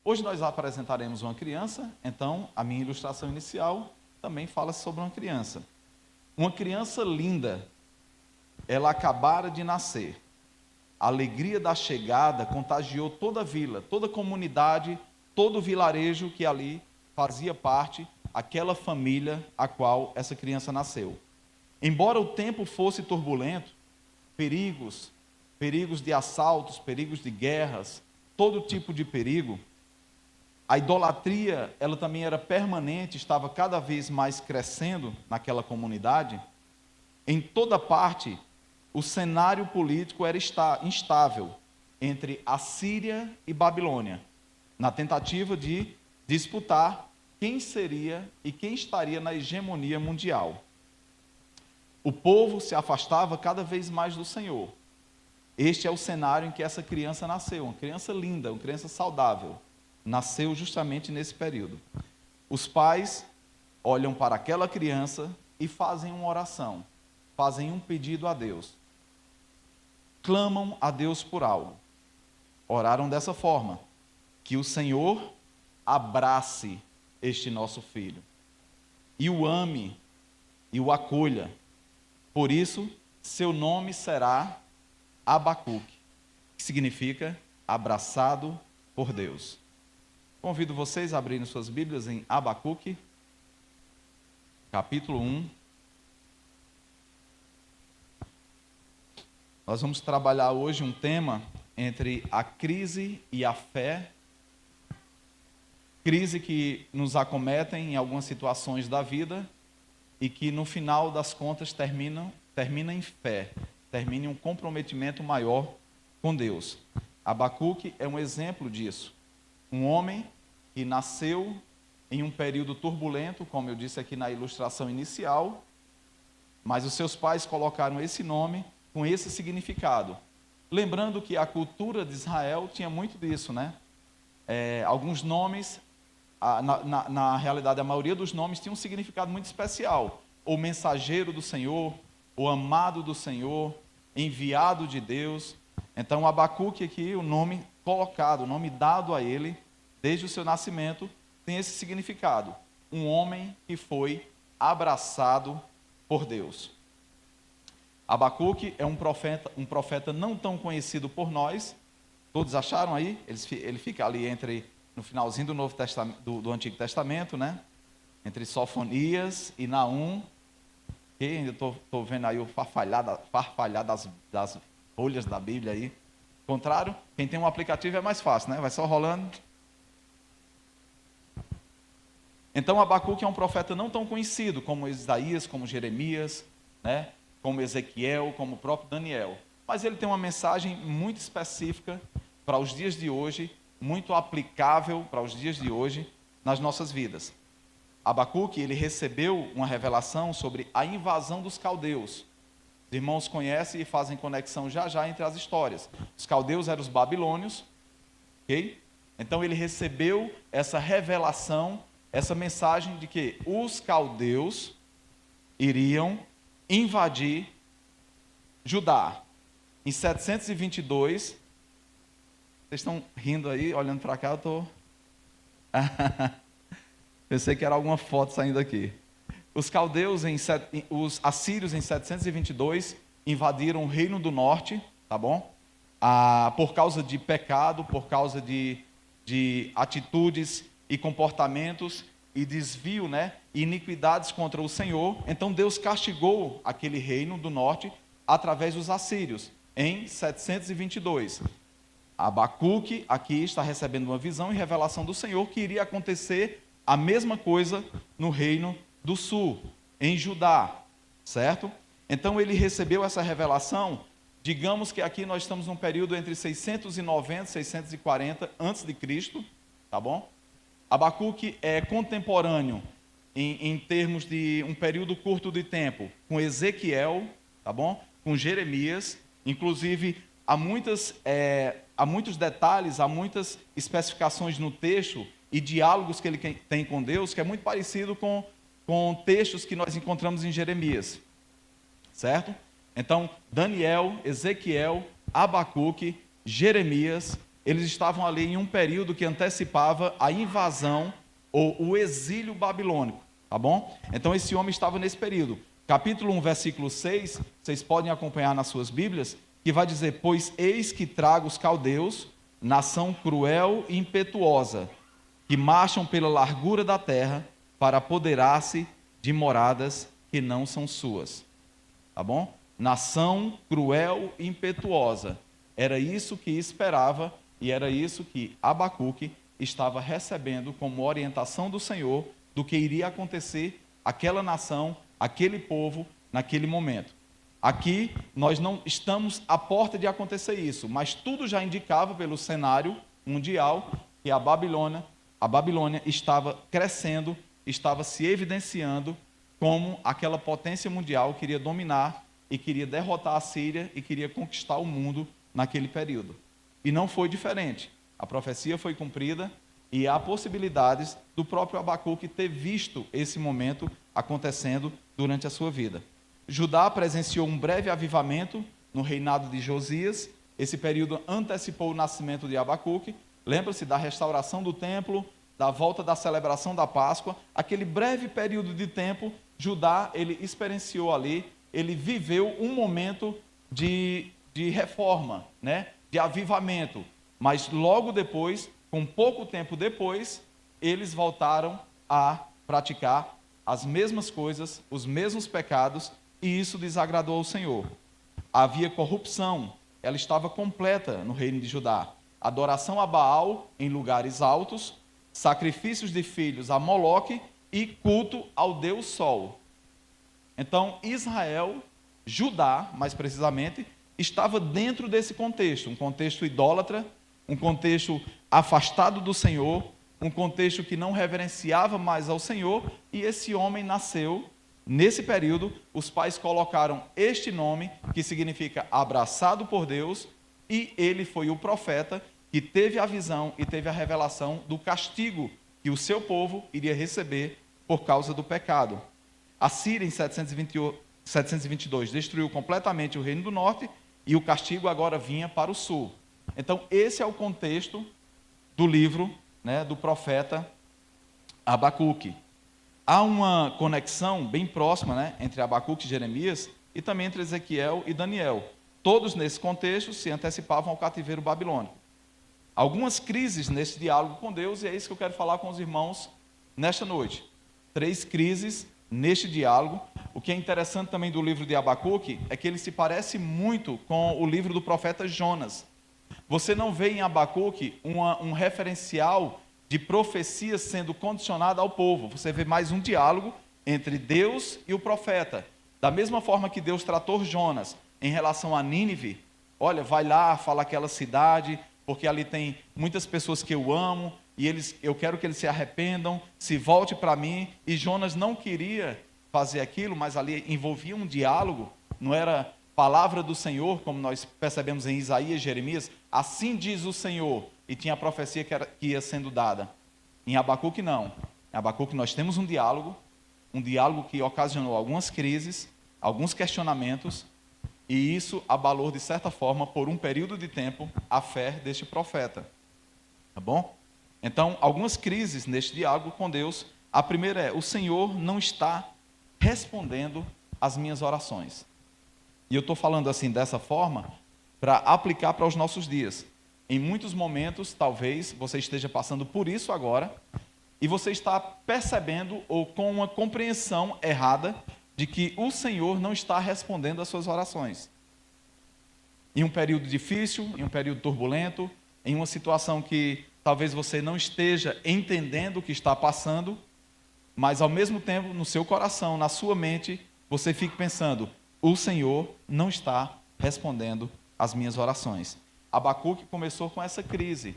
Hoje nós apresentaremos uma criança, então a minha ilustração inicial também fala sobre uma criança. Uma criança linda, ela acabara de nascer. A alegria da chegada contagiou toda a vila, toda a comunidade, todo o vilarejo que ali fazia parte, aquela família a qual essa criança nasceu. Embora o tempo fosse turbulento, perigos de assaltos, perigos de guerras, todo tipo de perigo, a idolatria, ela também era permanente, estava cada vez mais crescendo naquela comunidade. Em toda parte, o cenário político era instável entre a Síria e Babilônia, na tentativa de disputar quem seria e quem estaria na hegemonia mundial. O povo se afastava cada vez mais do Senhor. Este é o cenário em que essa criança nasceu, uma criança linda, uma criança saudável. Nasceu justamente nesse período. Os pais olham para aquela criança e fazem uma oração, fazem um pedido a Deus. Clamam a Deus por algo. Oraram dessa forma: que o Senhor abrace este nosso filho e o ame e o acolha. Por isso, seu nome será Abacuque, que significa abraçado por Deus. Convido vocês a abrirem suas Bíblias em Abacuque, capítulo 1. Nós vamos trabalhar hoje um tema entre a crise e a fé. Crise que nos acometem em algumas situações da vida e que no final das contas termina em fé, termina em um comprometimento maior com Deus. Abacuque é um exemplo disso. Um homem que nasceu em um período turbulento, como eu disse aqui na ilustração inicial, mas os seus pais colocaram esse nome com esse significado. Lembrando que a cultura de Israel tinha muito disso, né? Alguns nomes, na realidade a maioria dos nomes tinha um significado muito especial. O mensageiro do Senhor, o amado do Senhor, enviado de Deus. Então Abacuque aqui, o nome colocado, o nome dado a ele, desde o seu nascimento, tem esse significado. Um homem que foi abraçado por Deus. Abacuque é um profeta não tão conhecido por nós. Todos acharam aí? Ele fica ali no finalzinho do Novo Testamento, do Antigo Testamento, né? Entre Sofonias e Naum. E ainda estou vendo aí o farfalhar das folhas da Bíblia aí. Contrário, quem tem um aplicativo é mais fácil, né? Vai só rolando. Então Abacuque é um profeta não tão conhecido como Isaías, como Jeremias, né? Como Ezequiel, como o próprio Daniel. Mas ele tem uma mensagem muito específica para os dias de hoje, muito aplicável para os dias de hoje nas nossas vidas. Abacuque, ele recebeu uma revelação sobre a invasão dos caldeus. Os irmãos conhecem e fazem conexão já entre as histórias. Os caldeus eram os babilônios, ok? Então ele recebeu essa revelação, essa mensagem de que os caldeus iriam invadir Judá. Em 722, vocês estão rindo aí, olhando para cá, eu estou... Pensei que era alguma foto saindo aqui. Os caldeus, os assírios em 722, invadiram o reino do norte, tá bom? Por causa de pecado, por causa de atitudes e comportamentos e desvio, né? E iniquidades contra o Senhor. Então Deus castigou aquele reino do norte através dos assírios, em 722. Abacuque aqui está recebendo uma visão e revelação do Senhor que iria acontecer a mesma coisa no reino do sul, em Judá, certo? Então ele recebeu essa revelação, digamos que aqui nós estamos num período entre 690 e 640 a.C., tá bom? Abacuque é contemporâneo em termos de um período curto de tempo com Ezequiel, tá bom? Com Jeremias, inclusive há muitos detalhes, há muitas especificações no texto e diálogos que ele tem com Deus, que é muito parecido com textos que nós encontramos em Jeremias, certo? Então, Daniel, Ezequiel, Abacuque, Jeremias eles estavam ali em um período que antecipava a invasão ou o exílio babilônico, tá bom? Então esse homem estava nesse período. Capítulo 1, versículo 6, vocês podem acompanhar nas suas Bíblias, que vai dizer: pois eis que trago os caldeus, nação cruel e impetuosa, que marcham pela largura da terra para apoderar-se de moradas que não são suas. Tá bom? Nação cruel e impetuosa. Era isso que esperava e era isso que Abacuque estava recebendo como orientação do Senhor do que iria acontecer àquela nação, aquele povo, naquele momento. Aqui nós não estamos à porta de acontecer isso, mas tudo já indicava pelo cenário mundial que a Babilônia estava crescendo, estava se evidenciando como aquela potência mundial que queria dominar e queria derrotar a Síria e queria conquistar o mundo naquele período. E não foi diferente. A profecia foi cumprida e há possibilidades do próprio Abacuque ter visto esse momento acontecendo durante a sua vida. Judá presenciou um breve avivamento no reinado de Josias. Esse período antecipou o nascimento de Abacuque. Lembra-se da restauração do templo, da volta da celebração da Páscoa. Aquele breve período de tempo, Judá, ele experienciou ali, ele viveu um momento de reforma, né? De avivamento. Mas logo depois, com pouco tempo depois, eles voltaram a praticar as mesmas coisas, os mesmos pecados, e isso desagradou ao Senhor. Havia corrupção, ela estava completa no reino de Judá. Adoração a Baal em lugares altos, sacrifícios de filhos a Moloque e culto ao Deus Sol. Então, Israel, Judá, mais precisamente, estava dentro desse contexto, um contexto idólatra, um contexto afastado do Senhor, um contexto que não reverenciava mais ao Senhor, e esse homem nasceu. Nesse período, os pais colocaram este nome, que significa abraçado por Deus, e ele foi o profeta que teve a visão e teve a revelação do castigo que o seu povo iria receber por causa do pecado. A Síria, em 722, destruiu completamente o reino do norte, e o castigo agora vinha para o sul. Então, esse é o contexto do livro, né, do profeta Abacuque. Há uma conexão bem próxima, né, entre Abacuque e Jeremias, e também entre Ezequiel e Daniel. Todos, nesse contexto, se antecipavam ao cativeiro babilônico. Algumas crises nesse diálogo com Deus, e é isso que eu quero falar com os irmãos nesta noite. 3 crises neste diálogo. O que é interessante também do livro de Abacuque é que ele se parece muito com o livro do profeta Jonas. Você não vê em Abacuque um referencial de profecia sendo condicionada ao povo. Você vê mais um diálogo entre Deus e o profeta. Da mesma forma que Deus tratou Jonas em relação a Nínive: olha, vai lá, fala aquela cidade, porque ali tem muitas pessoas que eu amo, e eu quero que eles se arrependam, se volte para mim. E Jonas não queria fazer aquilo, mas ali envolvia um diálogo, não era palavra do Senhor, como nós percebemos em Isaías e Jeremias, assim diz o Senhor, e tinha a profecia que ia sendo dada. Em Abacuque não. Em Abacuque nós temos um diálogo que ocasionou algumas crises, alguns questionamentos, e isso abalou de certa forma, por um período de tempo, a fé deste profeta. Tá bom? Então, algumas crises neste diálogo com Deus. A primeira é: o Senhor não está respondendo às minhas orações. E eu estou falando assim dessa forma para aplicar para os nossos dias. Em muitos momentos, talvez você esteja passando por isso agora, e você está percebendo ou com uma compreensão errada de que o Senhor não está respondendo às suas orações. Em um período difícil, em um período turbulento, em uma situação que talvez você não esteja entendendo o que está passando, mas ao mesmo tempo, no seu coração, na sua mente, você fica pensando: o Senhor não está respondendo às minhas orações. Abacuque começou com essa crise.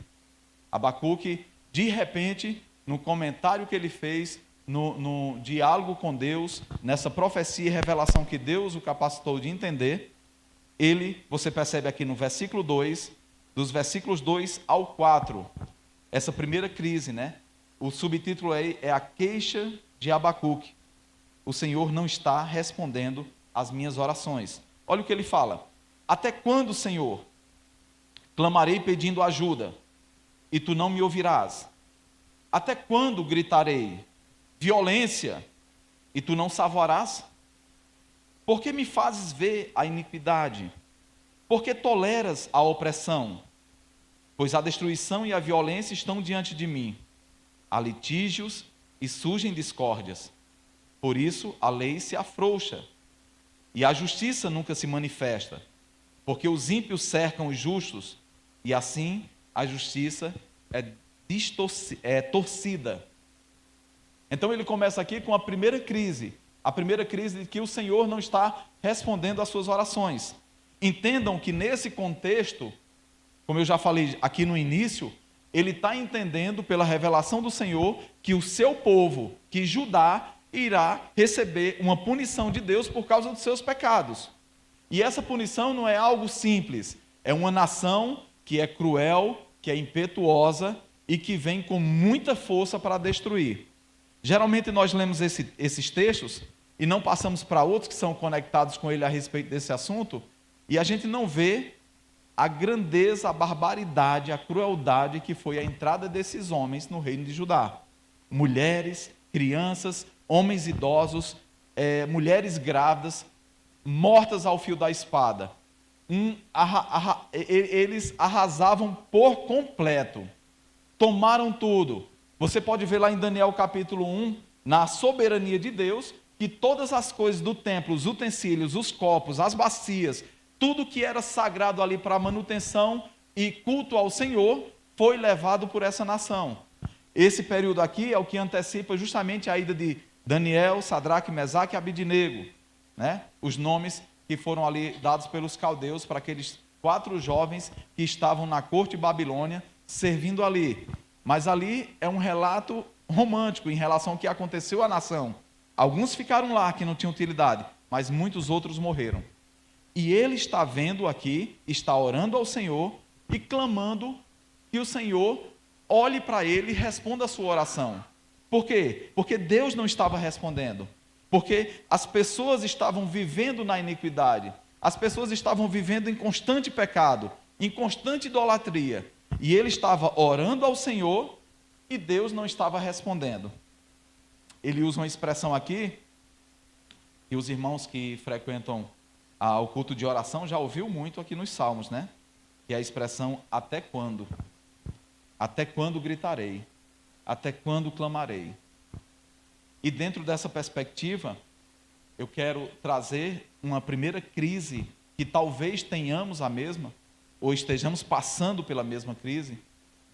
Abacuque, de repente, no comentário que ele fez, no diálogo com Deus, nessa profecia e revelação que Deus o capacitou de entender, você percebe aqui no versículo 2, dos versículos 2 ao 4, essa primeira crise, né? O subtítulo aí é a queixa de Abacuque. O Senhor não está respondendo às minhas orações. Olha o que ele fala: até quando, Senhor? Clamarei pedindo ajuda, e tu não me ouvirás. Até quando gritarei violência, e tu não savorás? Por que me fazes ver a iniquidade? Por que toleras a opressão? Pois a destruição e a violência estão diante de mim. Há litígios e surgem discórdias. Por isso a lei se afrouxa, e a justiça nunca se manifesta. Porque os ímpios cercam os justos, e assim a justiça é torcida. Então ele começa aqui com a primeira crise de que o Senhor não está respondendo às suas orações. Entendam que nesse contexto, como eu já falei aqui no início, ele está entendendo pela revelação do Senhor que o seu povo, que Judá, irá receber uma punição de Deus por causa dos seus pecados. E essa punição não é algo simples, é uma nação que é cruel, que é impetuosa e que vem com muita força para destruir. Geralmente nós lemos esses textos e não passamos para outros que são conectados com ele a respeito desse assunto, e a gente não vê a grandeza, a barbaridade, a crueldade que foi a entrada desses homens no reino de Judá. Mulheres, crianças, homens idosos, mulheres grávidas, mortas ao fio da espada. Eles arrasavam por completo, tomaram tudo. Você pode ver lá em Daniel capítulo 1, na soberania de Deus, que todas as coisas do templo, os utensílios, os copos, as bacias, tudo que era sagrado ali para manutenção e culto ao Senhor, foi levado por essa nação. Esse período aqui é o que antecipa justamente a ida de Daniel, Sadraque, Mesaque e Abidnego, né? Os nomes que foram ali dados pelos caldeus para aqueles 4 jovens que estavam na corte de Babilônia, servindo ali. Mas ali é um relato romântico em relação ao que aconteceu à nação. Alguns ficaram lá que não tinham utilidade, mas muitos outros morreram. E ele está vendo aqui, está orando ao Senhor e clamando que o Senhor olhe para ele e responda a sua oração. Por quê? Porque Deus não estava respondendo. Porque as pessoas estavam vivendo na iniquidade. As pessoas estavam vivendo em constante pecado, em constante idolatria. E ele estava orando ao Senhor e Deus não estava respondendo. Ele usa uma expressão aqui, que os irmãos que frequentam o culto de oração já ouviu muito aqui nos Salmos, né? Que é a expressão até quando? Até quando gritarei? Até quando clamarei? E dentro dessa perspectiva, eu quero trazer uma primeira crise que talvez tenhamos a mesma, ou estejamos passando pela mesma crise,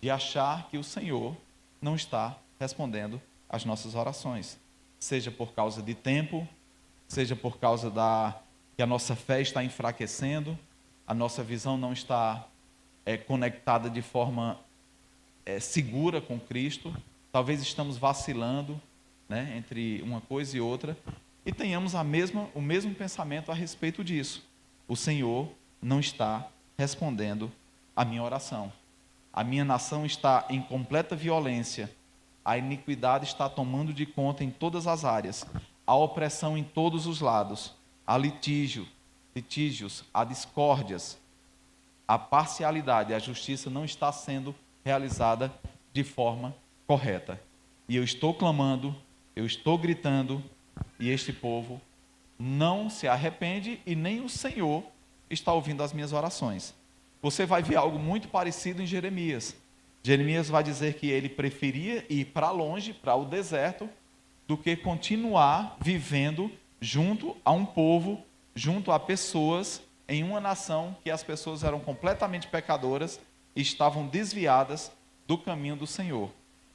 de achar que o Senhor não está respondendo às nossas orações. Seja por causa de tempo, seja por causa que a nossa fé está enfraquecendo, a nossa visão não está conectada de forma segura com Cristo, talvez estamos vacilando, né, entre uma coisa e outra, e tenhamos o mesmo pensamento a respeito disso. O Senhor não está respondendo a minha oração. A minha nação está em completa violência, a iniquidade está tomando de conta em todas as áreas, a opressão em todos os lados, há litígios, há discórdias, a parcialidade, a justiça não está sendo realizada de forma correta. E eu estou clamando, eu estou gritando, e este povo não se arrepende e nem o Senhor está ouvindo as minhas orações. Você vai ver algo muito parecido em Jeremias. Jeremias vai dizer que ele preferia ir para longe, para o deserto, do que continuar vivendo junto a um povo, junto a pessoas, em uma nação que as pessoas eram completamente pecadoras e estavam desviadas do caminho do Senhor.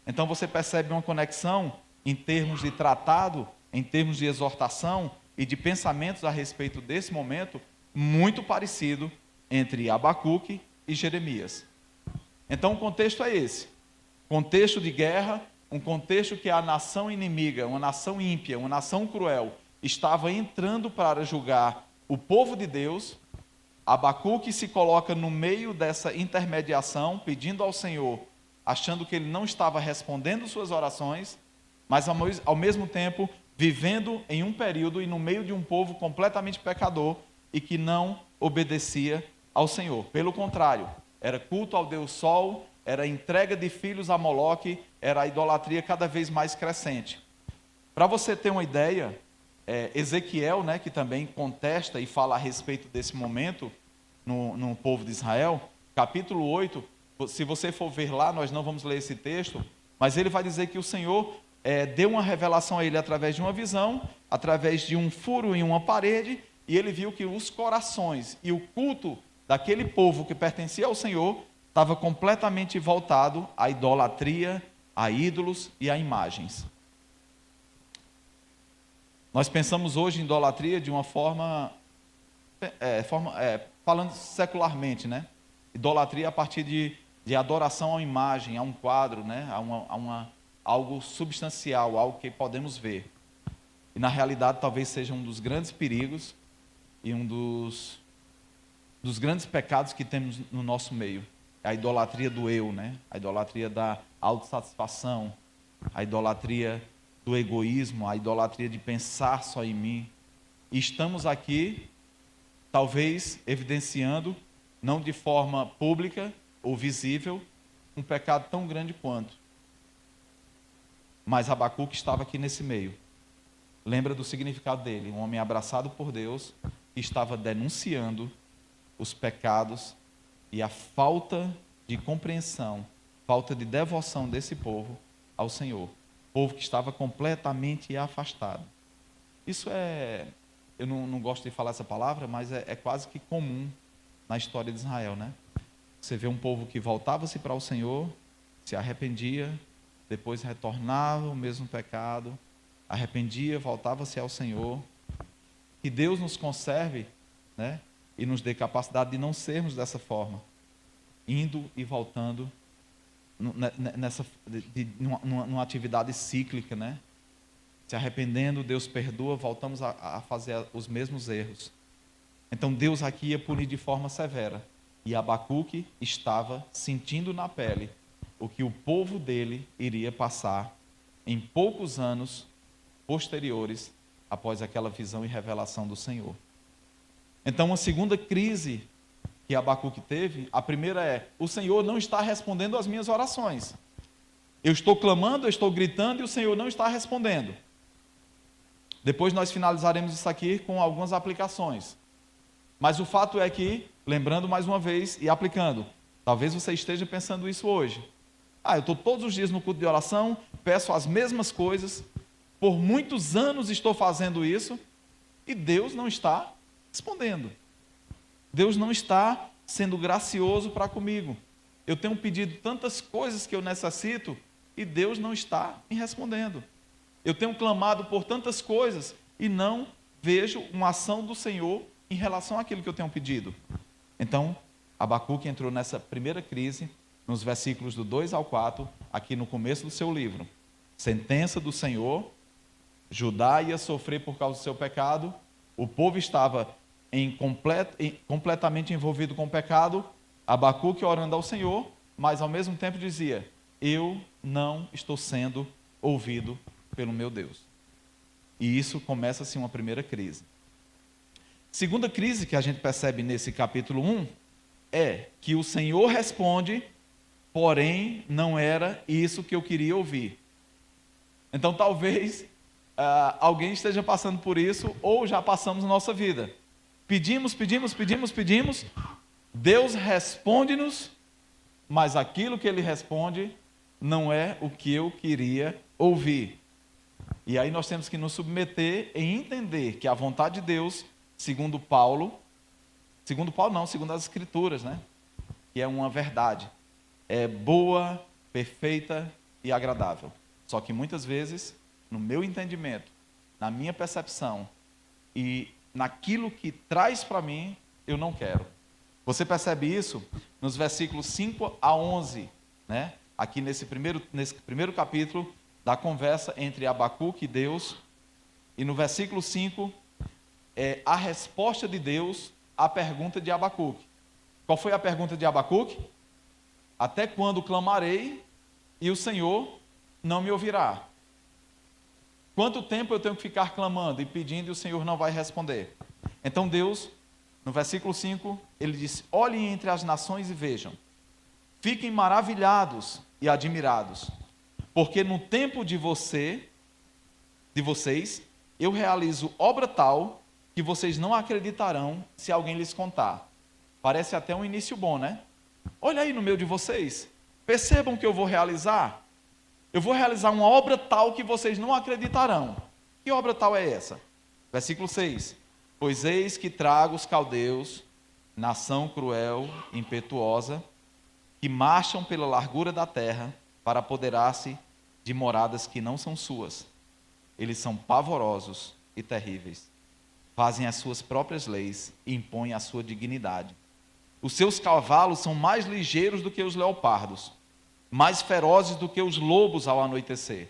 Então você percebe uma conexão em termos de tratado, em termos de exortação e de pensamentos a respeito desse momento, muito parecido entre Abacuque e Jeremias. Então o contexto é esse, contexto de guerra, um contexto que a nação inimiga, uma nação ímpia, uma nação cruel, estava entrando para julgar o povo de Deus. Abacuque se coloca no meio dessa intermediação, pedindo ao Senhor, achando que ele não estava respondendo suas orações, mas ao mesmo tempo vivendo em um período e no meio de um povo completamente pecador e que não obedecia ao Senhor. Pelo contrário, era culto ao Deus Sol, era entrega de filhos a Moloque, era a idolatria cada vez mais crescente. Para você ter uma ideia, Ezequiel, né, que também contesta e fala a respeito desse momento no povo de Israel, capítulo 8, se você for ver lá, nós não vamos ler esse texto, mas ele vai dizer que o Senhor deu uma revelação a ele através de uma visão, através de um furo em uma parede, e ele viu que os corações e o culto daquele povo que pertencia ao Senhor estava completamente voltado à idolatria, a ídolos e a imagens. Nós pensamos hoje em idolatria de uma forma, falando secularmente, né? Idolatria a partir de adoração a uma imagem, a um quadro, né? Algo substancial, algo que podemos ver. E na realidade talvez seja um dos grandes perigos e um dos grandes pecados que temos no nosso meio. É a idolatria do eu, né? A idolatria da autossatisfação, a idolatria do egoísmo, a idolatria de pensar só em mim. E estamos aqui, talvez, evidenciando, não de forma pública ou visível, um pecado tão grande quanto. Mas Abacuque estava aqui nesse meio. Lembra do significado dele, um homem abraçado por Deus, que estava denunciando os pecados e a falta de compreensão, falta de devoção desse povo ao Senhor. Povo que estava completamente afastado. Isso eu não gosto de falar essa palavra, mas é quase que comum na história de Israel, né? Você vê um povo que voltava-se para o Senhor, se arrependia, depois retornava o mesmo pecado, arrependia, voltava-se ao Senhor. Que Deus nos conserve, né? E nos dê capacidade de não sermos dessa forma, indo e voltando numa atividade cíclica, né? Se arrependendo, Deus perdoa, voltamos a fazer os mesmos erros. Então Deus aqui ia punir de forma severa. E Abacuque estava sentindo na pele o que o povo dele iria passar em poucos anos posteriores após aquela visão e revelação do Senhor. Então, uma segunda crise que Abacuque teve, a primeira é: o Senhor não está respondendo às minhas orações. Eu estou clamando, eu estou gritando e o Senhor não está respondendo. Depois nós finalizaremos isso aqui com algumas aplicações. Mas o fato é que, lembrando mais uma vez e aplicando, talvez você esteja pensando isso hoje. Eu estou todos os dias no culto de oração, peço as mesmas coisas, por muitos anos estou fazendo isso e Deus não está respondendo. Deus não está sendo gracioso para comigo. Eu tenho pedido tantas coisas que eu necessito e Deus não está me respondendo. Eu tenho clamado por tantas coisas e não vejo uma ação do Senhor em relação àquilo que eu tenho pedido. Então, Abacuque entrou nessa primeira crise, nos versículos do 2 ao 4, aqui no começo do seu livro. Sentença do Senhor, Judá ia sofrer por causa do seu pecado, o povo estava completamente envolvido com o pecado, Abacuque orando ao Senhor, mas ao mesmo tempo dizia: eu não estou sendo ouvido pelo meu Deus. E isso começa-se uma primeira crise. Segunda crise que a gente percebe nesse capítulo 1 é que o Senhor responde, porém não era isso que eu queria ouvir. Então talvez alguém esteja passando por isso, ou já passamos na nossa vida. Pedimos, Deus responde-nos, mas aquilo que Ele responde não é o que eu queria ouvir. E aí nós temos que nos submeter e entender que a vontade de Deus, segundo as Escrituras, né? Que é uma verdade, é boa, perfeita e agradável. Só que muitas vezes, no meu entendimento, na minha percepção e naquilo que traz para mim, eu não quero. Você percebe isso nos versículos 5 a 11, né? Aqui nesse primeiro capítulo da conversa entre Abacuque e Deus. E no versículo 5, a resposta de Deus à pergunta de Abacuque. Qual foi a pergunta de Abacuque? Até quando clamarei e o Senhor não me ouvirá? Quanto tempo eu tenho que ficar clamando e pedindo e o Senhor não vai responder? Então Deus, no versículo 5, ele disse: olhem entre as nações e vejam, Fiquem maravilhados e admirados, porque no tempo de vocês, eu realizo obra tal que vocês não acreditarão se alguém lhes contar. Parece até um início bom, né? Olha aí no meio de vocês, percebam que eu vou realizar. Eu vou realizar uma obra tal que vocês não acreditarão. Que obra tal é essa? Versículo 6. Pois eis que trago os caldeus, nação cruel, impetuosa, que marcham pela largura da terra para apoderar-se de moradas que não são suas. Eles são pavorosos e terríveis. Fazem as suas próprias leis e impõem a sua dignidade. Os seus cavalos são mais ligeiros do que os leopardos, mais ferozes do que os lobos ao anoitecer.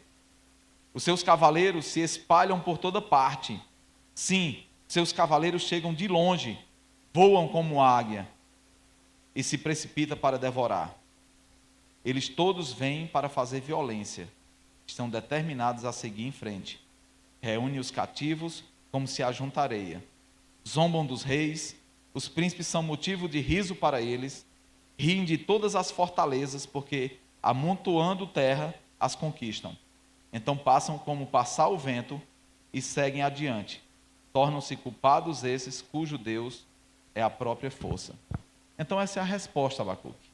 Os seus cavaleiros se espalham por toda parte. Sim, seus cavaleiros chegam de longe, voam como águia e se precipita para devorar. Eles todos vêm para fazer violência. Estão determinados a seguir em frente. Reúne os cativos como se ajunta areia. Zombam dos reis. Os príncipes são motivo de riso para eles. Riem de todas as fortalezas, porque, amontoando terra, as conquistam. Então passam como passar o vento e seguem adiante. Tornam-se culpados esses cujo Deus é a própria força. Então essa é a resposta, Abacuque.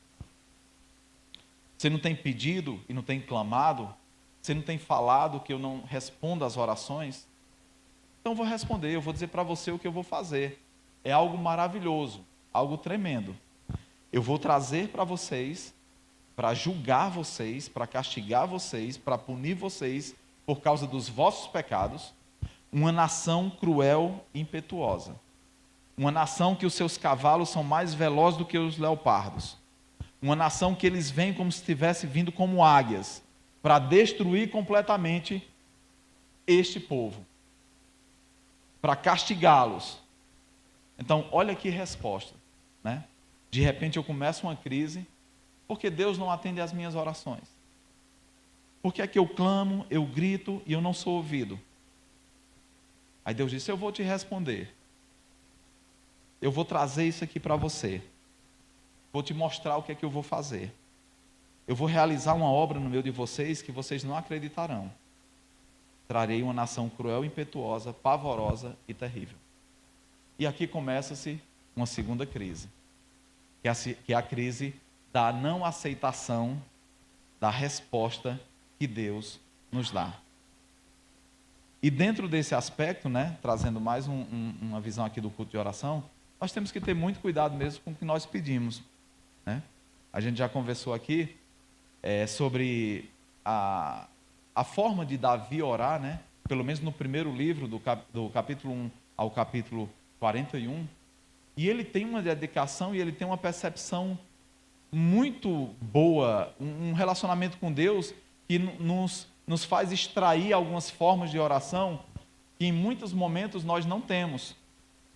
Você não tem pedido e não tem clamado? Você não tem falado que eu não respondo às orações? Então eu vou responder, eu vou dizer para você o que eu vou fazer. É algo maravilhoso, algo tremendo. Eu vou trazer para vocês, para julgar vocês, para castigar vocês, para punir vocês por causa dos vossos pecados, uma nação cruel e impetuosa. Uma nação que os seus cavalos são mais velozes do que os leopardos. Uma nação que eles vêm como se estivesse vindo como águias, para destruir completamente este povo, para castigá-los. Então, olha que resposta, né? De repente eu começo uma crise, porque Deus não atende às minhas orações. Porque é que eu clamo, eu grito e eu não sou ouvido? Aí Deus disse, eu vou te responder. Eu vou trazer isso aqui para você. Vou te mostrar o que é que eu vou fazer. Eu vou realizar uma obra no meio de vocês que vocês não acreditarão. Trarei uma nação cruel, impetuosa, pavorosa e terrível. E aqui começa-se uma segunda crise, que é a crise da não aceitação da resposta que Deus nos dá. E dentro desse aspecto, né, trazendo mais uma visão aqui do culto de oração, nós temos que ter muito cuidado mesmo com o que nós pedimos, né? A gente já conversou aqui sobre a forma de Davi orar, né? Pelo menos no primeiro livro, do capítulo 1 ao capítulo 41, e ele tem uma dedicação e ele tem uma percepção muito boa, um relacionamento com Deus que nos faz extrair algumas formas de oração que em muitos momentos nós não temos.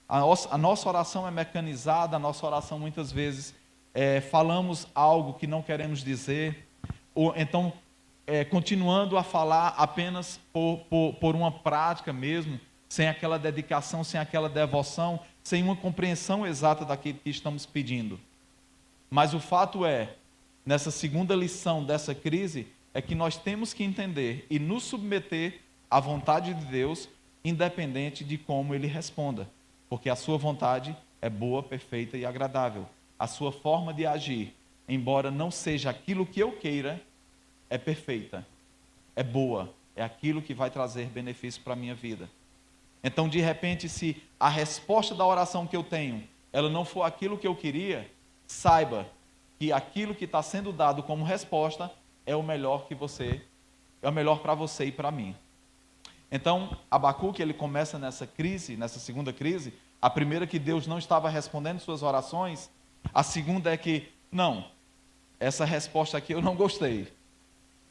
A nossa oração é mecanizada, a nossa oração muitas vezes falamos algo que não queremos dizer, ou então continuando a falar apenas por uma prática mesmo, sem aquela dedicação, sem aquela devoção, sem uma compreensão exata daquilo que estamos pedindo. Mas o fato é, nessa segunda lição dessa crise, é que nós temos que entender e nos submeter à vontade de Deus, independente de como Ele responda. Porque a sua vontade é boa, perfeita e agradável. A sua forma de agir, embora não seja aquilo que eu queira, é perfeita, é boa, é aquilo que vai trazer benefício para a minha vida. Então, de repente, se a resposta da oração que eu tenho, ela não for aquilo que eu queria, saiba que aquilo que está sendo dado como resposta é o melhor para você e para mim. Então, Abacuque, ele começa nessa crise, nessa segunda crise. A primeira que Deus não estava respondendo suas orações. A segunda é que, não, essa resposta aqui eu não gostei.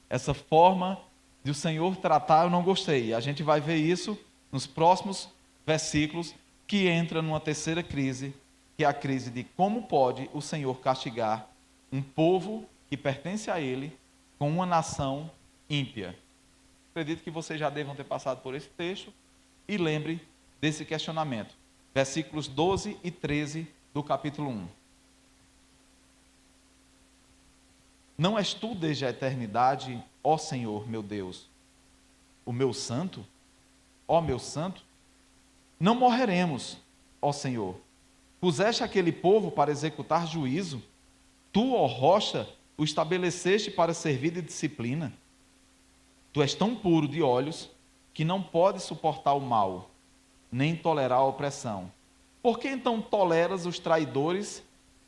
Essa forma de o Senhor tratar eu não gostei. A gente vai ver isso nos próximos versículos, que entra numa terceira crise, que é a crise de como pode o Senhor castigar um povo que pertence a Ele com uma nação ímpia. Acredito que vocês já devam ter passado por esse texto e lembre desse questionamento. Versículos 12 e 13 do capítulo 1. Não és tu desde a eternidade, ó Senhor, meu Deus, o meu santo? Ó meu santo? Não morreremos, ó Senhor. Puseste aquele povo para executar juízo. Tu, ó rocha, o estabeleceste para servir de disciplina. Tu és tão puro de olhos que não podes suportar o mal, nem tolerar a opressão. Por que então toleras os traidores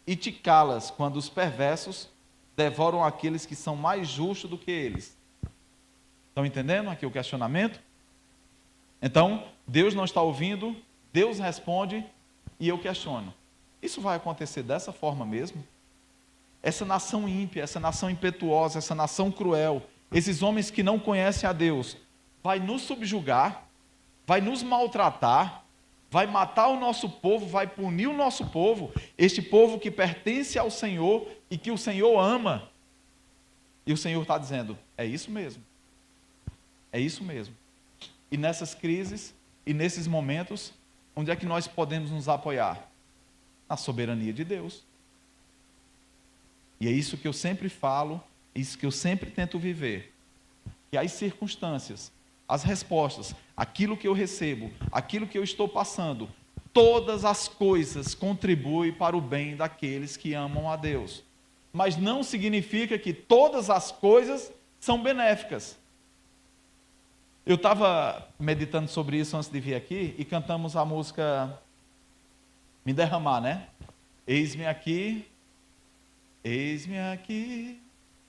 e te calas quando os perversos devoram aqueles que são mais justos do que eles? Estão entendendo aqui o questionamento? Então, Deus não está ouvindo, Deus responde e eu questiono. Isso vai acontecer dessa forma mesmo? Essa nação ímpia, essa nação impetuosa, essa nação cruel, esses homens que não conhecem a Deus, vai nos subjugar, vai nos maltratar, vai matar o nosso povo, vai punir o nosso povo, este povo que pertence ao Senhor e que o Senhor ama. E o Senhor está dizendo, é isso mesmo. É isso mesmo. E nessas crises e nesses momentos, onde é que nós podemos nos apoiar? Na soberania de Deus. E é isso que eu sempre falo, isso que eu sempre tento viver. Que as circunstâncias, as respostas, aquilo que eu recebo, aquilo que eu estou passando, todas as coisas contribuem para o bem daqueles que amam a Deus. Mas não significa que todas as coisas são benéficas. Eu estava meditando sobre isso antes de vir aqui e cantamos a música Me Derramar, né? Eis-me aqui,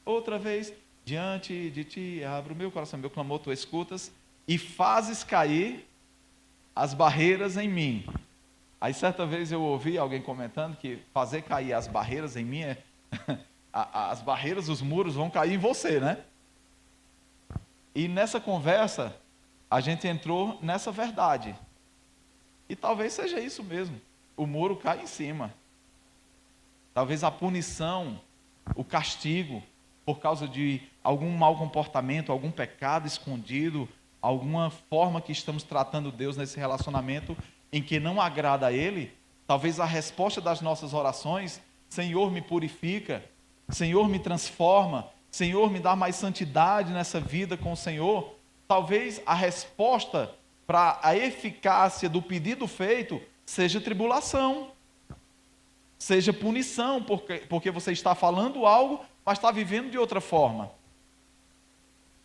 outra vez, diante de ti, abro o meu coração, meu clamor, tu escutas, e fazes cair as barreiras em mim. Aí certa vez eu ouvi alguém comentando que fazer cair as barreiras em mim as barreiras, os muros vão cair em você, né? E nessa conversa, a gente entrou nessa verdade. E talvez seja isso mesmo. O muro cai em cima. Talvez a punição, o castigo, por causa de algum mau comportamento, algum pecado escondido, alguma forma que estamos tratando Deus nesse relacionamento em que não agrada a Ele, talvez a resposta das nossas orações, Senhor, me purifica, Senhor, me transforma, Senhor, me dá mais santidade nessa vida com o Senhor. Talvez a resposta para a eficácia do pedido feito seja tribulação, seja punição, porque você está falando algo, mas está vivendo de outra forma.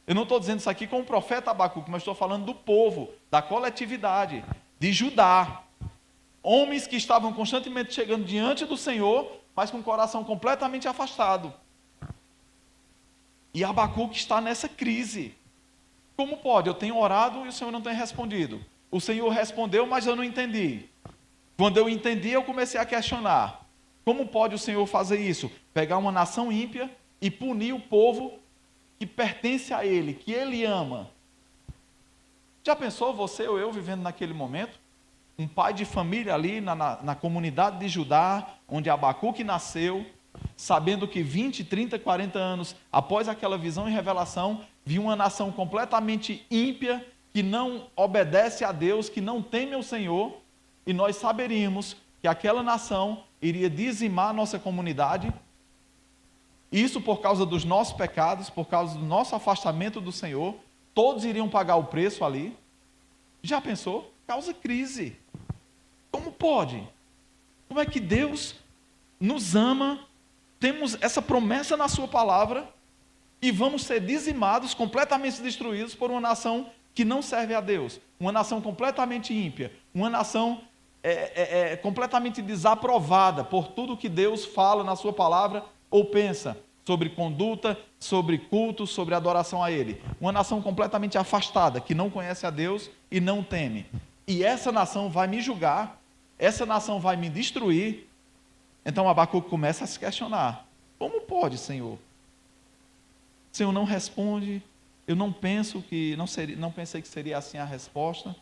Eu não estou dizendo isso aqui como o profeta Abacuque, mas estou falando do povo, da coletividade, de Judá. Homens que estavam constantemente chegando diante do Senhor, mas com o coração completamente afastado. E Abacuque está nessa crise. Como pode? Eu tenho orado e o Senhor não tem respondido. O Senhor respondeu, mas eu não entendi. Quando eu entendi, eu comecei a questionar. Como pode o Senhor fazer isso? Pegar uma nação ímpia e punir o povo que pertence a Ele, que Ele ama. Já pensou você ou eu vivendo naquele momento? Um pai de família ali na comunidade de Judá, onde Abacuque nasceu, sabendo que 20, 30, 40 anos após aquela visão e revelação, viu uma nação completamente ímpia, que não obedece a Deus, que não teme ao Senhor, e nós saberíamos que aquela nação iria dizimar a nossa comunidade, isso por causa dos nossos pecados, por causa do nosso afastamento do Senhor, todos iriam pagar o preço ali. Já pensou? Causa crise. Como pode? Como é que Deus nos ama, temos essa promessa na sua palavra, e vamos ser dizimados, completamente destruídos por uma nação que não serve a Deus, uma nação completamente ímpia, uma nação completamente desaprovada por tudo que Deus fala na sua palavra ou pensa sobre conduta, sobre culto, sobre adoração a Ele. Uma nação completamente afastada, que não conhece a Deus e não teme. E essa nação vai me julgar, essa nação vai me destruir. Então Abacuque começa a se questionar. Como pode, Senhor? O Senhor não responde. Eu não pensei que seria assim a resposta.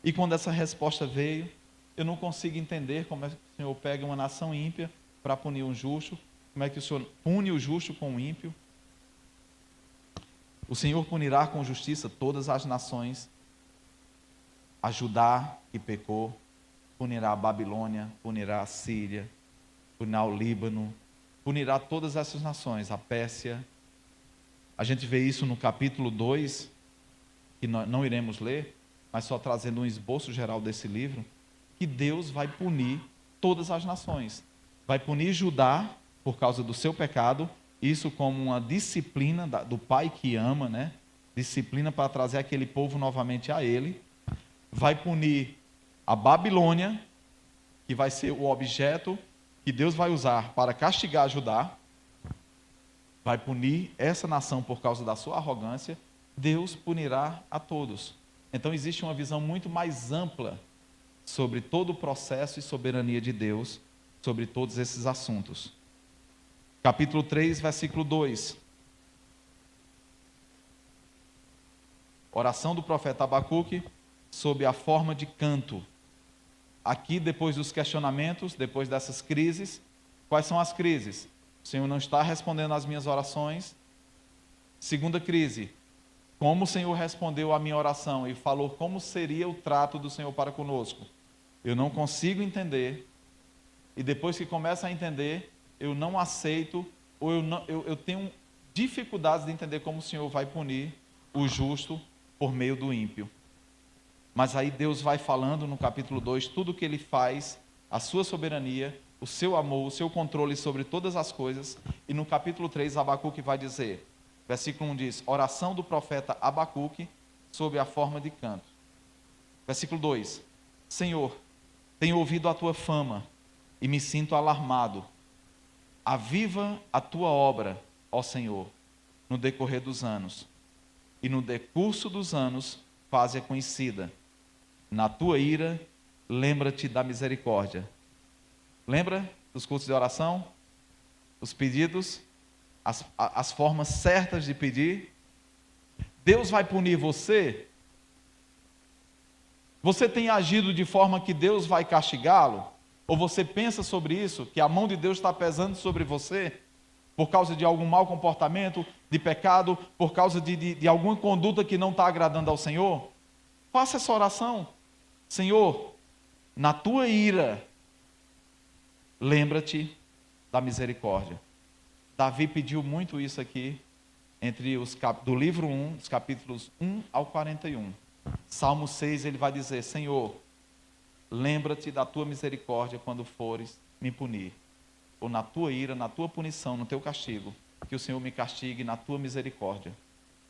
E quando essa resposta veio, eu não consigo entender como é que o Senhor pega uma nação ímpia para punir um justo. Como é que o Senhor pune o justo com o ímpio? O Senhor punirá com justiça todas as nações. A Judá que pecou, punirá a Babilônia, punirá a Síria, punirá o Líbano, punirá todas essas nações, a Pérsia. A gente vê isso no capítulo 2, que nós não iremos ler, mas só trazendo um esboço geral desse livro, que Deus vai punir todas as nações. Vai punir Judá por causa do seu pecado, isso como uma disciplina do pai que ama, né? Disciplina para trazer aquele povo novamente a ele. Vai punir a Babilônia, que vai ser o objeto que Deus vai usar para castigar Judá. Vai punir essa nação por causa da sua arrogância. Deus punirá a todos. Então existe uma visão muito mais ampla sobre todo o processo e soberania de Deus sobre todos esses assuntos. Capítulo 3, versículo 2. Oração do profeta Abacuque sob a forma de canto. Aqui, depois dos questionamentos, depois dessas crises, quais são as crises? O Senhor não está respondendo às minhas orações. Segunda crise, como o Senhor respondeu à minha oração e falou como seria o trato do Senhor para conosco. Eu não consigo entender, e depois que começa a entender, eu não aceito, ou eu tenho dificuldades de entender como o Senhor vai punir o justo por meio do ímpio. Mas aí Deus vai falando no capítulo 2, tudo o que Ele faz, a sua soberania, o seu amor, o seu controle sobre todas as coisas. E no capítulo 3, Abacuque vai dizer, versículo 1 diz, oração do profeta Abacuque sob a forma de canto. Versículo 2, Senhor, tenho ouvido a tua fama e me sinto alarmado. Aviva a tua obra, ó Senhor, no decorrer dos anos. E no decurso dos anos, faze-a conhecida. Na tua ira, lembra-te da misericórdia. Lembra dos cultos de oração? Os pedidos? As formas certas de pedir? Deus vai punir você? Você tem agido de forma que Deus vai castigá-lo? Ou você pensa sobre isso, que a mão de Deus está pesando sobre você? Por causa de algum mau comportamento, de pecado, por causa de alguma conduta que não está agradando ao Senhor? Faça essa oração. Senhor, na tua ira, lembra-te da misericórdia. Davi pediu muito isso aqui, do livro 1, dos capítulos 1 ao 41. Salmo 6, ele vai dizer, Senhor, lembra-te da tua misericórdia quando fores me punir. Ou na tua ira, na tua punição, no teu castigo, que o Senhor me castigue na tua misericórdia.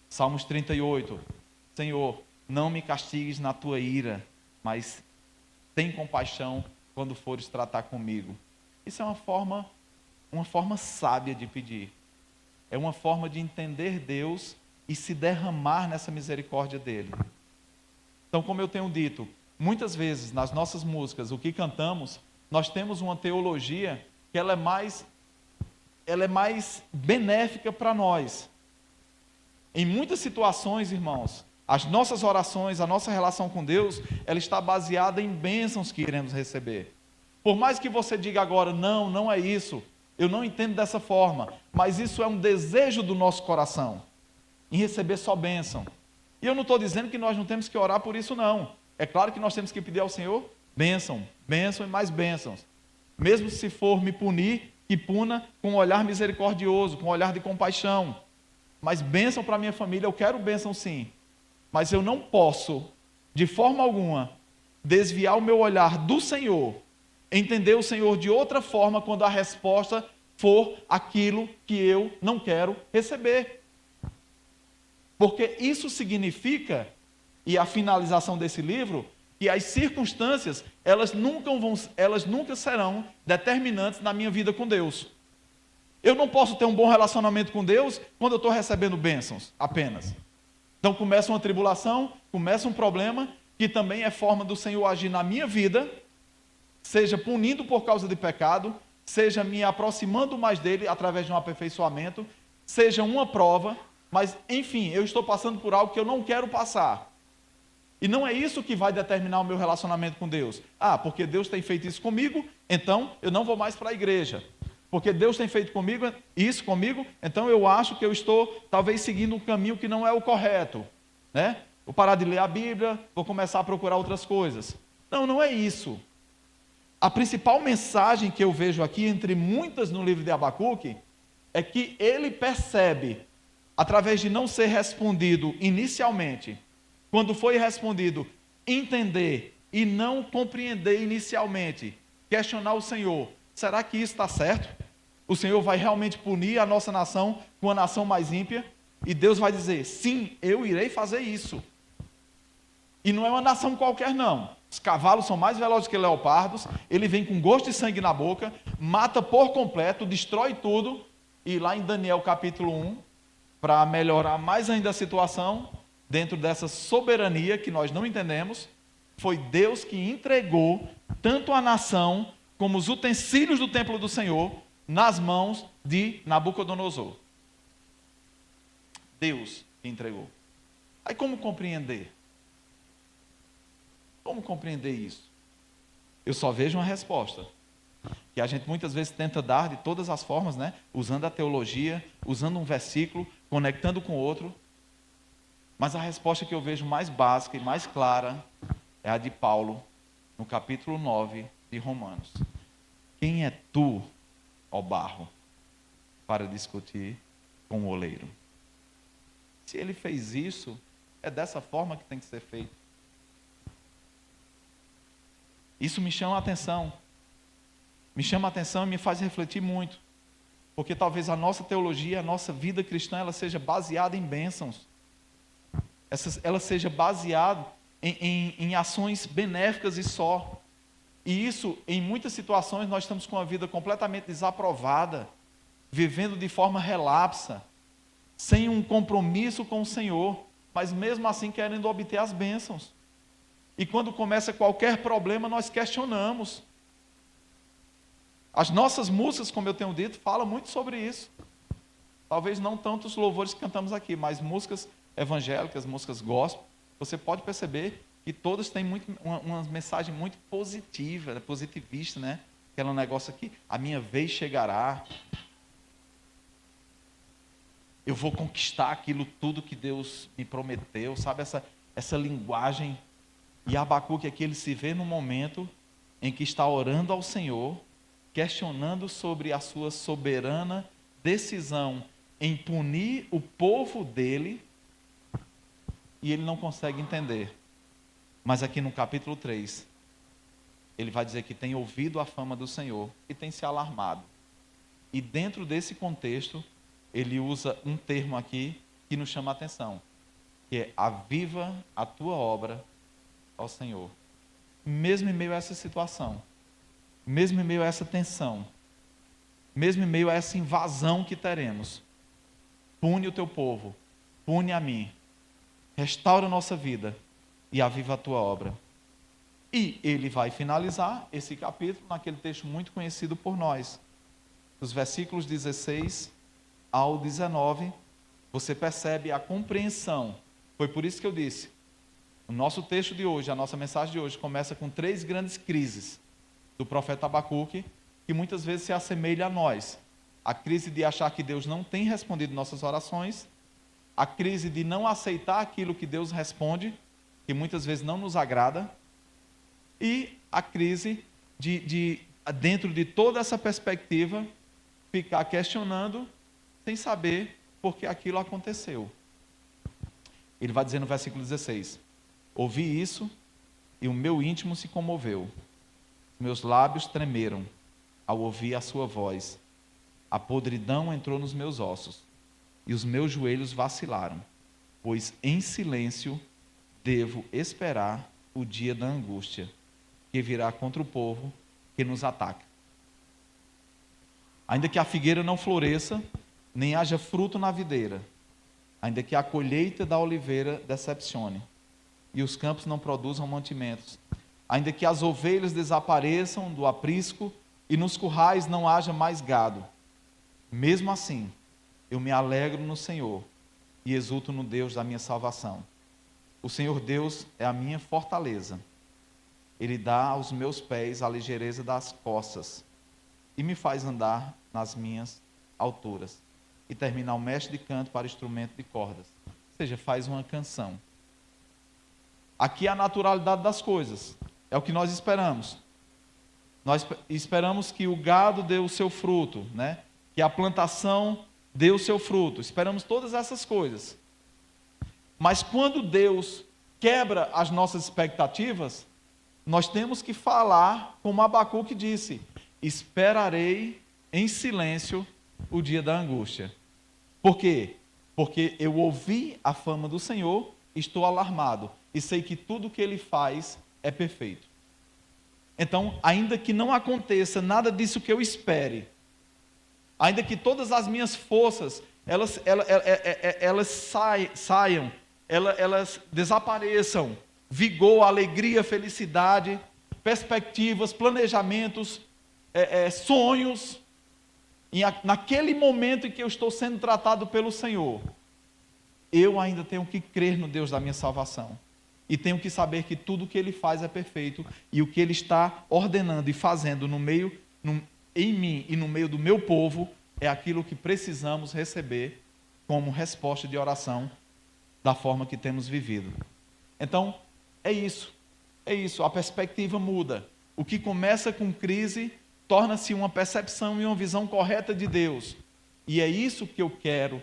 Salmos 38, Senhor, não me castigues na tua ira, mas tem compaixão quando fores tratar comigo. Isso é uma forma sábia de pedir. É uma forma de entender Deus e se derramar nessa misericórdia dele. Então, como eu tenho dito, muitas vezes nas nossas músicas, o que cantamos, nós temos uma teologia que ela é mais benéfica para nós. Em muitas situações, irmãos, as nossas orações, a nossa relação com Deus, ela está baseada em bênçãos que iremos receber. Por mais que você diga agora, não é isso, eu não entendo dessa forma, mas isso é um desejo do nosso coração, em receber só bênção. E eu não estou dizendo que nós não temos que orar por isso, não. É claro que nós temos que pedir ao Senhor bênção, bênção e mais bênçãos. Mesmo se for me punir, que puna com um olhar misericordioso, com um olhar de compaixão. Mas bênção para a minha família, eu quero bênção sim. Mas eu não posso, de forma alguma, desviar o meu olhar do Senhor, entender o Senhor de outra forma quando a resposta for aquilo que eu não quero receber. Porque isso significa, e a finalização desse livro, que as circunstâncias, elas nunca serão determinantes na minha vida com Deus. Eu não posso ter um bom relacionamento com Deus quando eu estou recebendo bênçãos apenas. Então começa uma tribulação, começa um problema, que também é forma do Senhor agir na minha vida, seja punindo por causa de pecado, seja me aproximando mais dele através de um aperfeiçoamento, seja uma prova, mas enfim, eu estou passando por algo que eu não quero passar. E não é isso que vai determinar o meu relacionamento com Deus. Porque Deus tem feito isso comigo, então eu não vou mais para a igreja. Porque Deus tem feito isso comigo, então eu acho que eu estou talvez seguindo um caminho que não é o correto. Né? Vou parar de ler a Bíblia, vou começar a procurar outras coisas. Não é isso. A principal mensagem que eu vejo aqui, entre muitas no livro de Abacuque, é que ele percebe, através de não ser respondido inicialmente, quando foi respondido, entender e não compreender inicialmente, questionar o Senhor, será que isso está certo? O Senhor vai realmente punir a nossa nação com a nação mais ímpia? E Deus vai dizer, sim, eu irei fazer isso. E não é uma nação qualquer não. Os cavalos são mais velozes que leopardos, ele vem com gosto de sangue na boca, mata por completo, destrói tudo. E lá em Daniel capítulo 1, para melhorar mais ainda a situação, dentro dessa soberania que nós não entendemos, foi Deus que entregou tanto a nação como os utensílios do templo do Senhor nas mãos de Nabucodonosor. Deus que entregou. Aí como compreender? Como compreender isso? Eu só vejo uma resposta, que a gente muitas vezes tenta dar de todas as formas, né? Usando a teologia, usando um versículo, conectando com outro. Mas a resposta que eu vejo mais básica e mais clara é a de Paulo, no capítulo 9 de Romanos. Quem é tu, ó barro, para discutir com o oleiro? Se ele fez isso, é dessa forma que tem que ser feito. Isso me chama a atenção. Me chama a atenção e me faz refletir muito. Porque talvez a nossa teologia, a nossa vida cristã, ela seja baseada em bênçãos. Ela seja baseada em ações benéficas e só. E isso, em muitas situações, nós estamos com a vida completamente desaprovada, vivendo de forma relapsa, sem um compromisso com o Senhor, mas mesmo assim querendo obter as bênçãos. E quando começa qualquer problema, nós questionamos. As nossas músicas, como eu tenho dito, falam muito sobre isso. Talvez não tanto os louvores que cantamos aqui, mas músicas evangélicas, músicas gospel, você pode perceber que todas têm uma mensagem muito positiva, positivista, né? Aquele negócio aqui, a minha vez chegará. Eu vou conquistar aquilo tudo que Deus me prometeu, sabe? Essa linguagem. E Abacuque aqui, ele se vê no momento em que está orando ao Senhor, questionando sobre a sua soberana decisão em punir o povo dele, e ele não consegue entender. Mas aqui no capítulo 3, ele vai dizer que tem ouvido a fama do Senhor e tem se alarmado. E dentro desse contexto, ele usa um termo aqui que nos chama a atenção, que é aviva a tua obra ao Senhor. Mesmo em meio a essa situação, mesmo em meio a essa tensão, mesmo em meio a essa invasão que teremos, pune o teu povo, pune a mim, restaura a nossa vida e aviva a tua obra. E ele vai finalizar esse capítulo naquele texto muito conhecido por nós. Dos versículos 16 ao 19, você percebe a compreensão. Foi por isso que eu disse, o nosso texto de hoje, a nossa mensagem de hoje, começa com 3 grandes crises do profeta Abacuque, que muitas vezes se assemelha a nós. A crise de achar que Deus não tem respondido nossas orações, a crise de não aceitar aquilo que Deus responde, que muitas vezes não nos agrada, e a crise de dentro de toda essa perspectiva, ficar questionando, sem saber por que aquilo aconteceu. Ele vai dizer no versículo 16, ouvi isso e o meu íntimo se comoveu. Meus lábios tremeram ao ouvir a sua voz. A podridão entrou nos meus ossos e os meus joelhos vacilaram, pois em silêncio devo esperar o dia da angústia que virá contra o povo que nos ataca. Ainda que a figueira não floresça, nem haja fruto na videira, ainda que a colheita da oliveira decepcione, e os campos não produzam mantimentos, ainda que as ovelhas desapareçam do aprisco, e nos currais não haja mais gado, mesmo assim, eu me alegro no Senhor, e exulto no Deus da minha salvação. O Senhor Deus é a minha fortaleza, Ele dá aos meus pés a ligeireza das costas, e me faz andar nas minhas alturas. E termina o mestre de canto para instrumento de cordas. Ou seja, faz uma canção. Aqui é a naturalidade das coisas. É o que nós esperamos. Nós esperamos que o gado dê o seu fruto, né? Que a plantação dê o seu fruto. Esperamos todas essas coisas. Mas quando Deus quebra as nossas expectativas, nós temos que falar como Abacuque disse: esperarei em silêncio o dia da angústia. Por quê? Porque eu ouvi a fama do Senhor, estou alarmado e sei que tudo que Ele faz é perfeito. Então, ainda que não aconteça nada disso que eu espere, ainda que todas as minhas forças elas saiam, elas desapareçam, vigor, alegria, felicidade, perspectivas, planejamentos, sonhos, e naquele momento em que eu estou sendo tratado pelo Senhor, eu ainda tenho que crer no Deus da minha salvação. E tenho que saber que tudo o que Ele faz é perfeito. E o que Ele está ordenando e fazendo em mim e no meio do meu povo é aquilo que precisamos receber como resposta de oração da forma que temos vivido. Então, é isso. A perspectiva muda. O que começa com crise torna-se uma percepção e uma visão correta de Deus. E é isso que eu quero,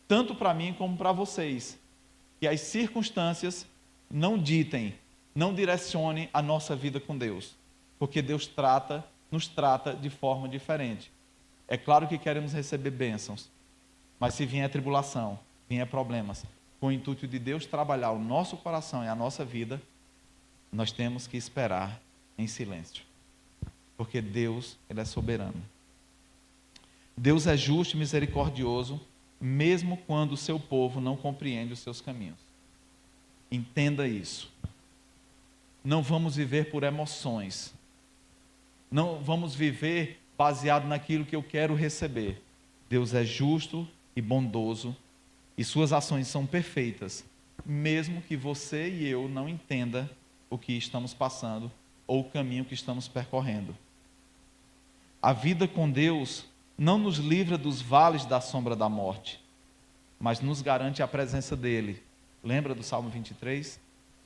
tanto para mim como para vocês. Que as circunstâncias não ditem, não direcionem a nossa vida com Deus. Porque Deus nos trata de forma diferente. É claro que queremos receber bênçãos, mas se vier tribulação, vier problemas, com o intuito de Deus trabalhar o nosso coração e a nossa vida, nós temos que esperar em silêncio. Porque Deus, Ele é soberano. Deus é justo e misericordioso, mesmo quando o seu povo não compreende os seus caminhos. Entenda isso. Não vamos viver por emoções. Não vamos viver baseado naquilo que eu quero receber. Deus é justo e bondoso e suas ações são perfeitas, mesmo que você e eu não entenda o que estamos passando ou o caminho que estamos percorrendo. A vida com Deus não nos livra dos vales da sombra da morte, mas nos garante a presença dEle. Lembra do Salmo 23?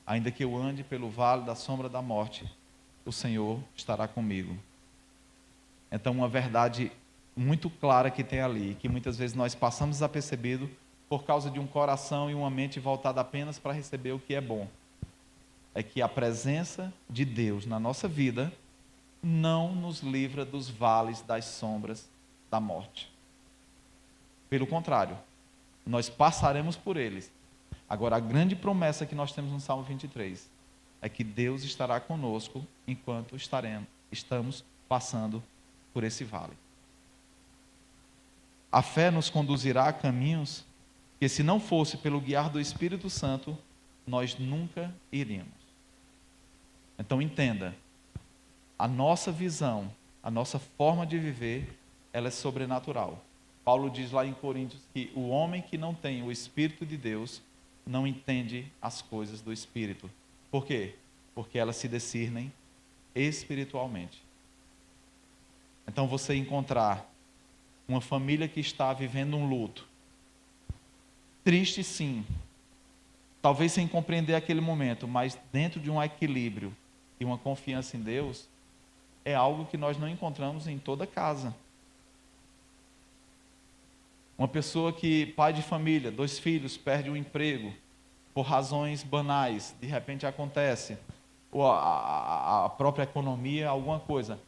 Ainda que eu ande pelo vale da sombra da morte, o Senhor estará comigo. Então, uma verdade muito clara que tem ali, que muitas vezes nós passamos desapercebido por causa de um coração e uma mente voltada apenas para receber o que é bom. É que a presença de Deus na nossa vida não nos livra dos vales das sombras da morte. Pelo contrário, nós passaremos por eles. Agora, a grande promessa que nós temos no Salmo 23 é que Deus estará conosco enquanto estamos passando por esse vale. A fé nos conduzirá a caminhos que, se não fosse pelo guiar do Espírito Santo, nós nunca iríamos. Então, entenda, a nossa visão, a nossa forma de viver, ela é sobrenatural. Paulo diz lá em Coríntios que o homem que não tem o Espírito de Deus não entende as coisas do Espírito. Por quê? Porque elas se discernem espiritualmente. Então, você encontrar uma família que está vivendo um luto, triste sim, talvez sem compreender aquele momento, mas dentro de um equilíbrio e uma confiança em Deus, é algo que nós não encontramos em toda casa. Uma pessoa que, pai de família, 2 filhos, perde o emprego por razões banais, de repente acontece, ou a própria economia, alguma coisa,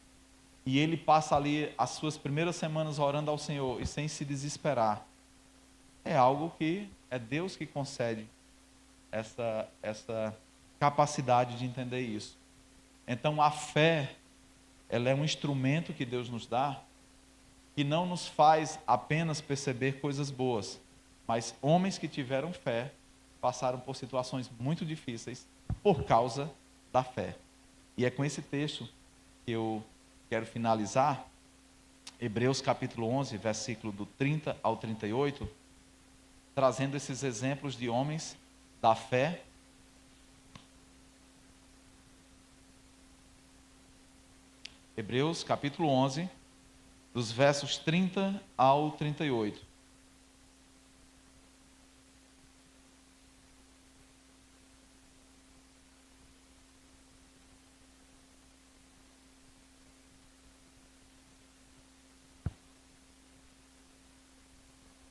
e ele passa ali as suas primeiras semanas orando ao Senhor e sem se desesperar. É algo que é Deus que concede essa capacidade de entender isso. Então a fé, ela é um instrumento que Deus nos dá, que não nos faz apenas perceber coisas boas, mas homens que tiveram fé passaram por situações muito difíceis por causa da fé. E é com esse texto que eu quero finalizar, Hebreus capítulo 11, versículo do 30 ao 38, trazendo esses exemplos de homens da fé. Hebreus capítulo 11, dos versos 30 ao 38.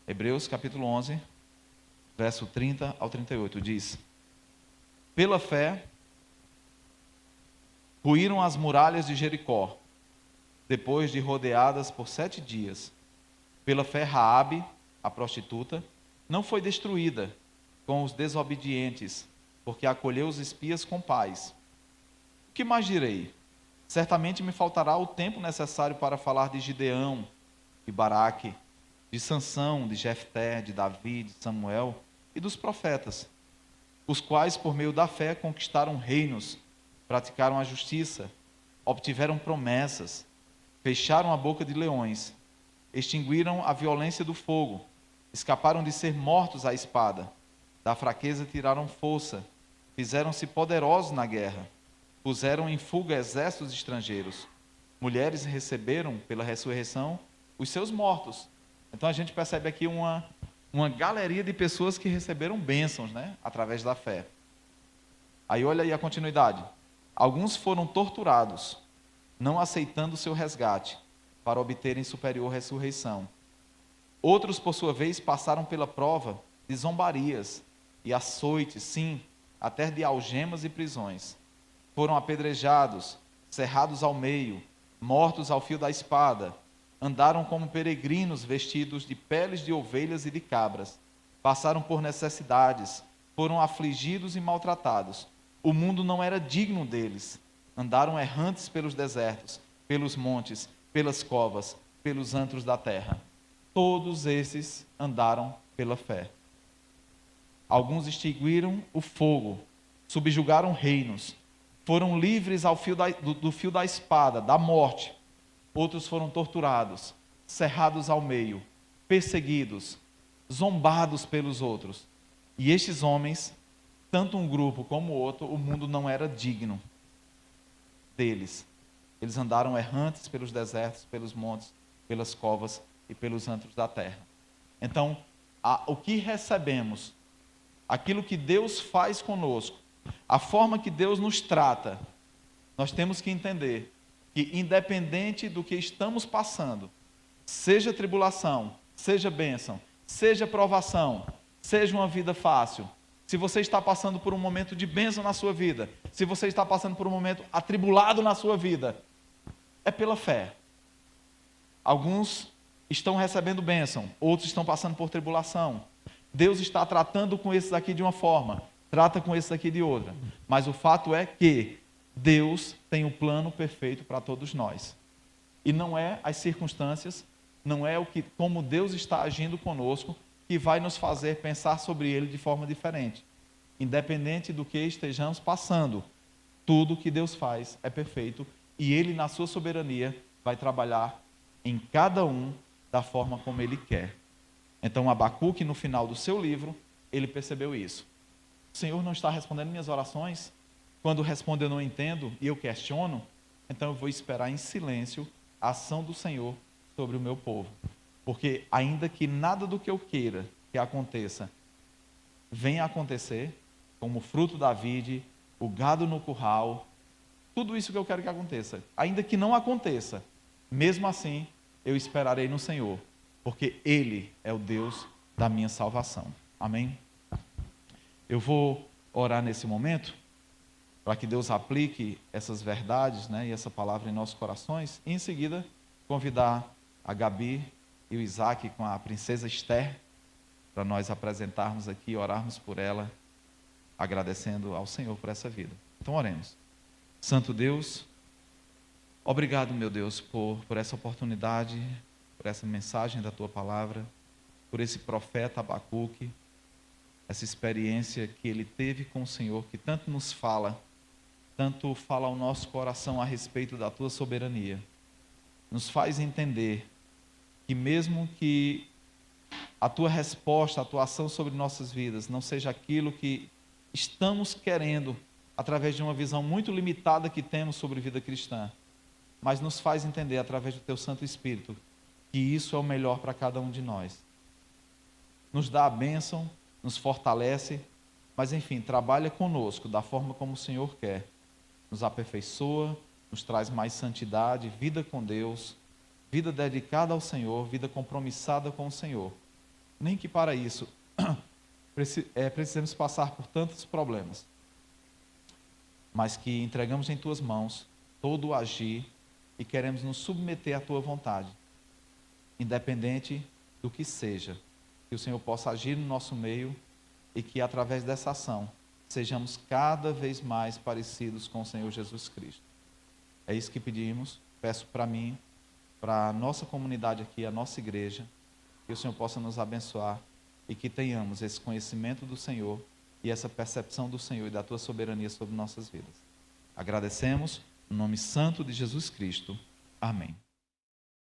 Hebreus capítulo 11, verso 30 ao 38, diz: Pela fé, ruíram as muralhas de Jericó, depois de rodeadas por 7 dias. Pela fé, Raabe, a prostituta, não foi destruída com os desobedientes, porque acolheu os espias com paz. O que mais direi? Certamente me faltará o tempo necessário para falar de Gideão, de Baraque, de Sansão, de Jefté, de Davi, de Samuel e dos profetas, os quais, por meio da fé, conquistaram reinos, praticaram a justiça, obtiveram promessas, fecharam a boca de leões, extinguiram a violência do fogo, escaparam de ser mortos à espada, da fraqueza tiraram força, fizeram-se poderosos na guerra, puseram em fuga exércitos estrangeiros, mulheres receberam pela ressurreição os seus mortos. Então a gente percebe aqui uma galeria de pessoas que receberam bênçãos, né, através da fé. Aí olha aí a continuidade. Alguns foram torturados, não aceitando o seu resgate, para obterem superior ressurreição. Outros, por sua vez, passaram pela prova de zombarias e açoites, sim, até de algemas e prisões. Foram apedrejados, cerrados ao meio, mortos ao fio da espada. Andaram como peregrinos vestidos de peles de ovelhas e de cabras. Passaram por necessidades, foram afligidos e maltratados. O mundo não era digno deles. Andaram errantes pelos desertos, pelos montes, pelas covas, pelos antros da terra. Todos esses andaram pela fé. Alguns extinguiram o fogo, subjugaram reinos, foram livres do fio da espada, da morte. Outros foram torturados, cerrados ao meio, perseguidos, zombados pelos outros. E estes homens, tanto um grupo como o outro, o mundo não era digno deles. Eles andaram errantes pelos desertos, pelos montes, pelas covas e pelos antros da terra. Então, o que recebemos, aquilo que Deus faz conosco, a forma que Deus nos trata, nós temos que entender que, independente do que estamos passando, seja tribulação, seja bênção, seja provação, seja uma vida fácil, se você está passando por um momento de bênção na sua vida, se você está passando por um momento atribulado na sua vida, é pela fé. Alguns estão recebendo bênção, outros estão passando por tribulação. Deus está tratando com esses aqui de uma forma, trata com esses aqui de outra. Mas o fato é que Deus tem um plano perfeito para todos nós. E não é as circunstâncias, não é como Deus está agindo conosco que vai nos fazer pensar sobre Ele de forma diferente. Independente do que estejamos passando, tudo que Deus faz é perfeito e Ele, na sua soberania, vai trabalhar em cada um da forma como Ele quer. Então, Abacuque, no final do seu livro, ele percebeu isso. O Senhor não está respondendo minhas orações? Quando responde eu não entendo e eu questiono, então eu vou esperar em silêncio a ação do Senhor sobre o meu povo. Porque ainda que nada do que eu queira que aconteça venha a acontecer, como o fruto da vide, o gado no curral, tudo isso que eu quero que aconteça, ainda que não aconteça, mesmo assim eu esperarei no Senhor, porque Ele é o Deus da minha salvação. Amém? Eu vou orar nesse momento, para que Deus aplique essas verdades, né, e essa palavra em nossos corações, e em seguida convidar a Gabi e o Isaac com a princesa Esther, para nós apresentarmos aqui, orarmos por ela, agradecendo ao Senhor por essa vida. Então oremos. Santo Deus, obrigado, meu Deus, por essa oportunidade, por essa mensagem da Tua palavra, por esse profeta Abacuque, essa experiência que ele teve com o Senhor, que tanto nos fala, tanto fala ao nosso coração a respeito da Tua soberania. Nos faz entender que mesmo que a Tua resposta, a Tua ação sobre nossas vidas não seja aquilo que estamos querendo, através de uma visão muito limitada que temos sobre vida cristã, mas nos faz entender, através do Teu Santo Espírito, que isso é o melhor para cada um de nós. Nos dá a bênção, nos fortalece, mas enfim, trabalha conosco da forma como o Senhor quer. Nos aperfeiçoa, nos traz mais santidade, vida com Deus, vida dedicada ao Senhor, vida compromissada com o Senhor. nem que para isso precisamos passar por tantos problemas, mas que entregamos em tuas mãos todo o agir e queremos nos submeter à tua vontade, independente do que seja, que o Senhor possa agir no nosso meio e que através dessa ação sejamos cada vez mais parecidos com o Senhor Jesus Cristo. É isso que pedimos, peço para mim, para a nossa comunidade aqui, a nossa igreja, que o Senhor possa nos abençoar e que tenhamos esse conhecimento do Senhor e essa percepção do Senhor e da tua soberania sobre nossas vidas. Agradecemos, no nome santo de Jesus Cristo. Amém.